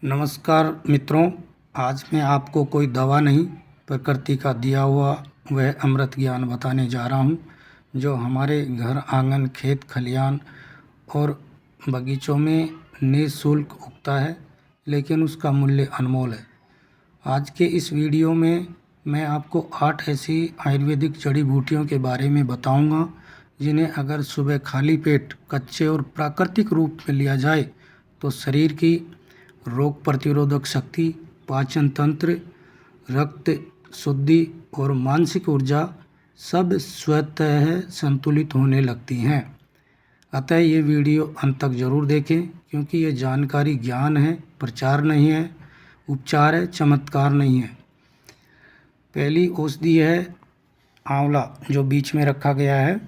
नमस्कार मित्रों, आज मैं आपको कोई दवा नहीं, प्रकृति का दिया हुआ वह अमृत ज्ञान बताने जा रहा हूँ, जो हमारे घर आंगन, खेत खलियान और बगीचों में निःशुल्क उगता है, लेकिन उसका मूल्य अनमोल है। आज के इस वीडियो में मैं आपको 8 ऐसी आयुर्वेदिक जड़ी बूटियों के बारे में बताऊंगा, जिन्हें अगर सुबह खाली पेट कच्चे और प्राकृतिक रूप में लिया जाए तो शरीर की रोग प्रतिरोधक शक्ति, पाचन तंत्र, रक्त शुद्धि और मानसिक ऊर्जा सब स्वतः संतुलित होने लगती हैं। अतः ये वीडियो अंत तक ज़रूर देखें, क्योंकि ये जानकारी ज्ञान है, प्रचार नहीं है, उपचार है, चमत्कार नहीं है। पहली औषधि है आंवला, जो बीच में रखा गया है,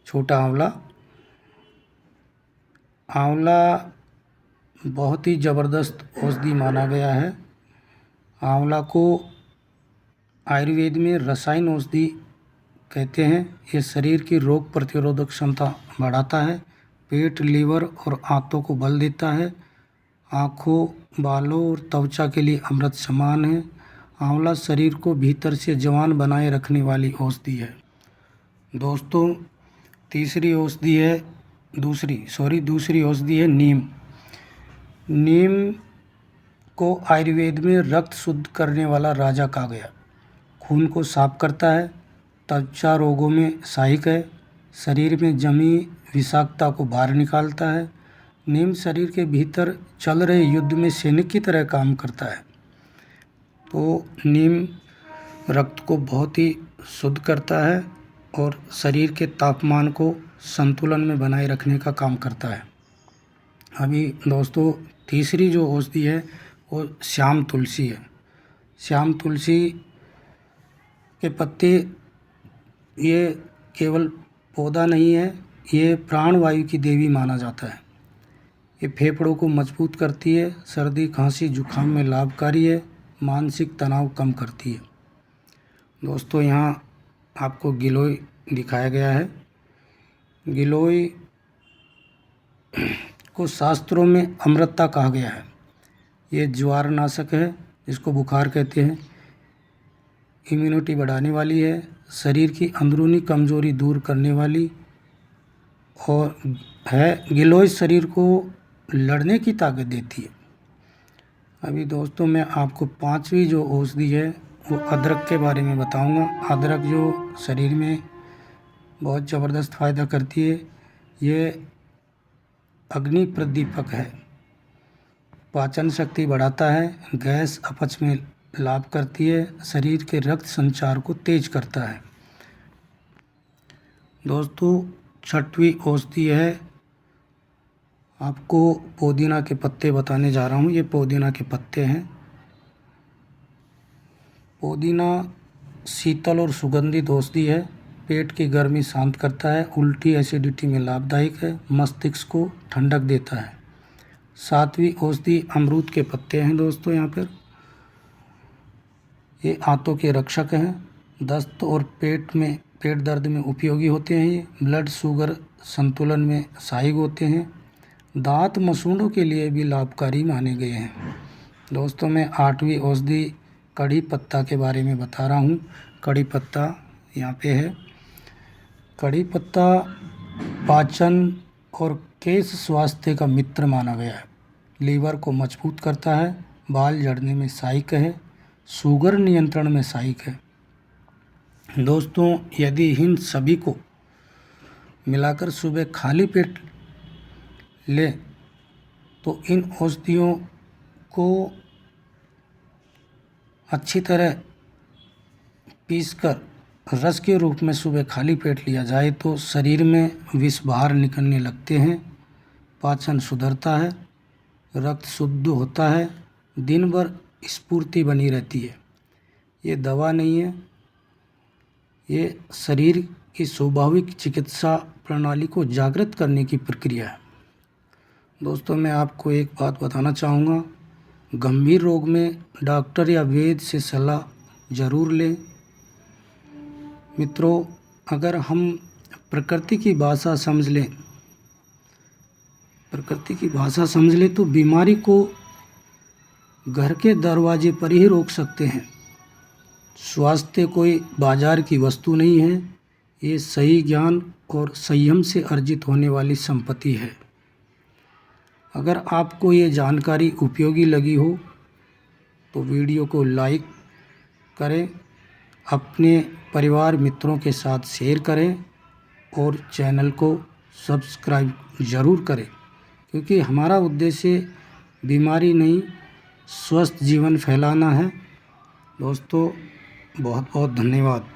छोटा आंवला। आंवला बहुत ही ज़बरदस्त औषधि माना गया है। आंवला को आयुर्वेद में रसायन औषधि कहते हैं। ये शरीर की रोग प्रतिरोधक क्षमता बढ़ाता है, पेट, लीवर और आंतों को बल देता है, आँखों, बालों और त्वचा के लिए अमृत समान है। आंवला शरीर को भीतर से जवान बनाए रखने वाली औषधि है। दोस्तों, दूसरी औषधि है नीम। नीम को आयुर्वेद में रक्त शुद्ध करने वाला राजा कहा गया। खून को साफ करता है, त्वचा रोगों में सहायक है, शरीर में जमी विषाक्तता को बाहर निकालता है। नीम शरीर के भीतर चल रहे युद्ध में सैनिक की तरह काम करता है। तो नीम रक्त को बहुत ही शुद्ध करता है और शरीर के तापमान को संतुलन में बनाए रखने का काम करता है। अभी दोस्तों, तीसरी जो औषधि है वो श्याम तुलसी है। श्याम तुलसी के पत्ते, ये केवल पौधा नहीं है, ये प्राणवायु की देवी माना जाता है। ये फेफड़ों को मजबूत करती है, सर्दी, खांसी, जुकाम में लाभकारी है, मानसिक तनाव कम करती है। दोस्तों, यहाँ आपको गिलोय दिखाया गया है। गिलोय को शास्त्रों में अमृता कहा गया है। ये ज्वारनाशक है, जिसको बुखार कहते हैं, इम्यूनिटी बढ़ाने वाली है, शरीर की अंदरूनी कमजोरी दूर करने वाली और है। गिलोय शरीर को लड़ने की ताकत देती है। अभी दोस्तों, मैं आपको पांचवी जो औषधि है वो अदरक के बारे में बताऊंगा। अदरक जो शरीर में बहुत ज़बरदस्त फ़ायदा करती है। ये अग्नि प्रदीपक है, पाचन शक्ति बढ़ाता है, गैस अपच में लाभ करती है, शरीर के रक्त संचार को तेज करता है। दोस्तों, छठवीं औषधि है, आपको पुदीना के पत्ते बताने जा रहा हूँ। ये पुदीना के पत्ते हैं। पुदीना शीतल और सुगंधित औषधि है, पेट की गर्मी शांत करता है, उल्टी, एसिडिटी में लाभदायक है, मस्तिष्क को ठंडक देता है। सातवीं औषधि अमरूद के पत्ते हैं। दोस्तों, यहाँ पर ये आंतों के रक्षक हैं, दस्त और पेट दर्द में उपयोगी होते हैं। ये ब्लड शुगर संतुलन में सहायक होते हैं, दांत मसूड़ों के लिए भी लाभकारी माने गए हैं। दोस्तों, मैं आठवीं औषधि कड़ी पत्ता के बारे में बता रहा हूँ। कड़ी पत्ता यहाँ पे है। कड़ी पत्ता पाचन और केश स्वास्थ्य का मित्र माना गया है, लीवर को मजबूत करता है, बाल झड़ने में सहायक है, शुगर नियंत्रण में सहायक है। दोस्तों, यदि इन सभी को मिलाकर सुबह खाली पेट ले तो इन औषधियों को अच्छी तरह पीसकर रस के रूप में सुबह खाली पेट लिया जाए तो शरीर में विष बाहर निकलने लगते हैं, पाचन सुधरता है, रक्त शुद्ध होता है, दिन भर स्फूर्ति बनी रहती है। ये दवा नहीं है, ये शरीर की स्वाभाविक चिकित्सा प्रणाली को जागृत करने की प्रक्रिया है। दोस्तों, मैं आपको एक बात बताना चाहूँगा, गंभीर रोग में डॉक्टर या वैद्य से सलाह ज़रूर लें। मित्रों, अगर हम प्रकृति की भाषा समझ लें तो बीमारी को घर के दरवाजे पर ही रोक सकते हैं। स्वास्थ्य कोई बाजार की वस्तु नहीं है, ये सही ज्ञान और संयम से अर्जित होने वाली संपत्ति है। अगर आपको ये जानकारी उपयोगी लगी हो तो वीडियो को लाइक करें, अपने परिवार मित्रों के साथ शेयर करें और चैनल को सब्सक्राइब ज़रूर करें, क्योंकि हमारा उद्देश्य बीमारी नहीं, स्वस्थ जीवन फैलाना है। दोस्तों, बहुत बहुत धन्यवाद।